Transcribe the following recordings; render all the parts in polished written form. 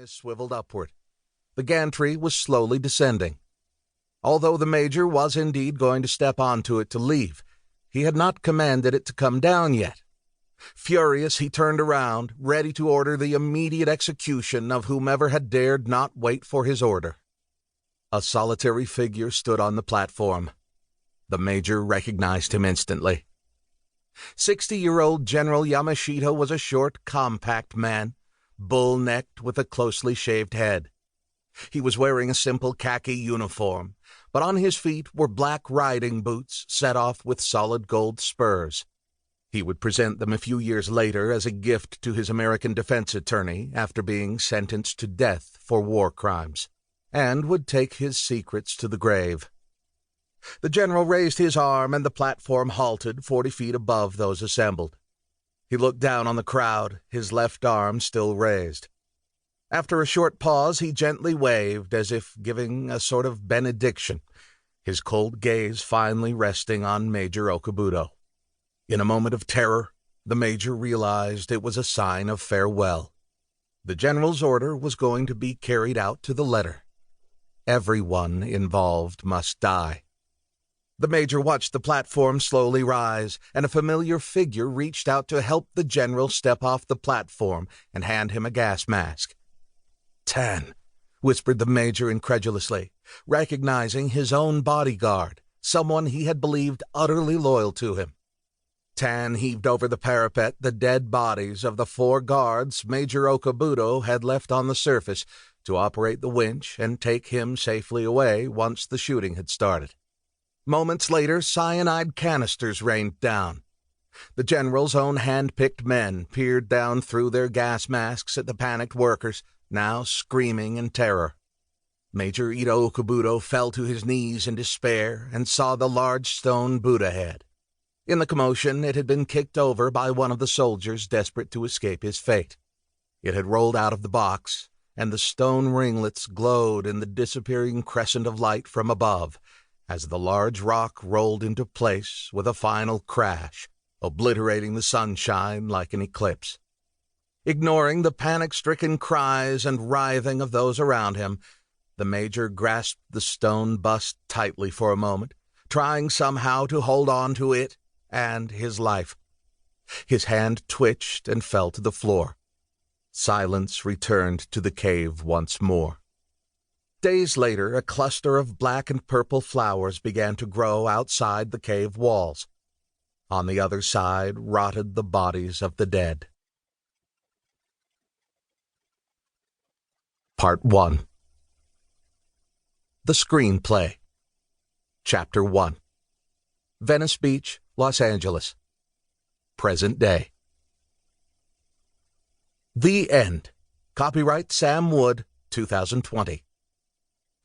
eyes swiveled upward. The gantry was slowly descending. Although the Major was indeed going to step onto it to leave, he had not commanded it to come down yet. Furious, he turned around, ready to order the immediate execution of whomever had dared not wait for his order. A solitary figure stood on the platform. The Major recognized him instantly. 60-year-old General Yamashita was a short, compact man, bull-necked with a closely shaved head. He was wearing a simple khaki uniform, but on his feet were black riding boots set off with solid gold spurs. He would present them a few years later as a gift to his American defense attorney after being sentenced to death for war crimes, and would take his secrets to the grave. The general raised his arm, and the platform halted 40 feet above those assembled. He looked down on the crowd, his left arm still raised. After a short pause, he gently waved, as if giving a sort of benediction, his cold gaze finally resting on Major Okabuto. In a moment of terror, the Major realized it was a sign of farewell. The general's order was going to be carried out to the letter. Everyone involved must die. The Major watched the platform slowly rise, and a familiar figure reached out to help the general step off the platform and hand him a gas mask. "Tan," whispered the Major incredulously, recognizing his own bodyguard, someone he had believed utterly loyal to him. Tan heaved over the parapet the dead bodies of the 4 guards Major Okabuto had left on the surface to operate the winch and take him safely away once the shooting had started. Moments later, cyanide canisters rained down. The general's own hand-picked men peered down through their gas masks at the panicked workers, now screaming in terror. Major Ito Okabuto fell to his knees in despair and saw the large stone Buddha head. In the commotion, it had been kicked over by one of the soldiers desperate to escape his fate. It had rolled out of the box, and the stone ringlets glowed in the disappearing crescent of light from above, as the large rock rolled into place with a final crash, obliterating the sunshine like an eclipse. Ignoring the panic-stricken cries and writhing of those around him, the Major grasped the stone bust tightly for a moment, trying somehow to hold on to it and his life. His hand twitched and fell to the floor. Silence returned to the cave once more. Days later, a cluster of black and purple flowers began to grow outside the cave walls. On the other side rotted the bodies of the dead. Part 1. The Screenplay. Chapter 1. Venice Beach, Los Angeles. Present day. The End. Copyright Sam Wood, 2020.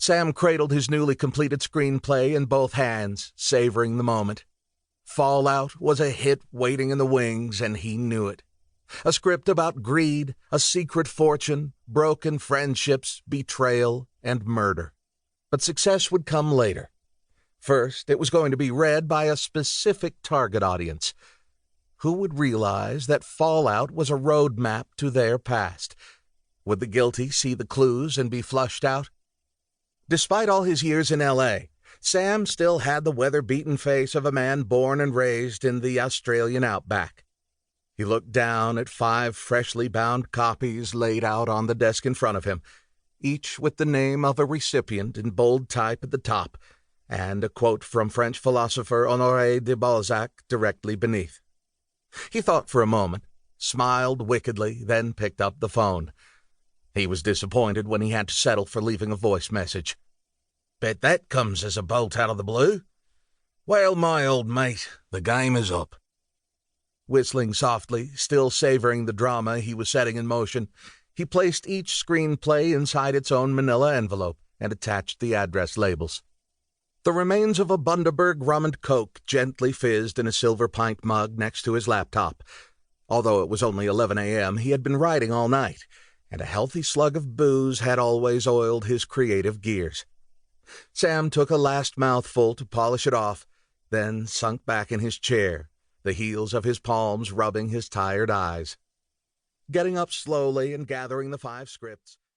Sam cradled his newly completed screenplay in both hands, savoring the moment. Fallout was a hit waiting in the wings, and he knew it. A script about greed, a secret fortune, broken friendships, betrayal, and murder. But success would come later. First, it was going to be read by a specific target audience. Who would realize that Fallout was a roadmap to their past? Would the guilty see the clues and be flushed out? Despite all his years in L.A., Sam still had the weather-beaten face of a man born and raised in the Australian outback. He looked down at 5 freshly bound copies laid out on the desk in front of him, each with the name of a recipient in bold type at the top, and a quote from French philosopher Honoré de Balzac directly beneath. He thought for a moment, smiled wickedly, then picked up the phone. He was disappointed when he had to settle for leaving a voice message. "Bet that comes as a bolt out of the blue. Well, my old mate, the game is up." Whistling softly, still savoring the drama he was setting in motion, he placed each screenplay inside its own manila envelope and attached the address labels. The remains of a Bundaberg rum and coke gently fizzed in a silver pint mug next to his laptop. Although it was only 11 a.m., he had been writing all night, and a healthy slug of booze had always oiled his creative gears. Sam took a last mouthful to polish it off, then sunk back in his chair, the heels of his palms rubbing his tired eyes. Getting up slowly and gathering the 5 scripts,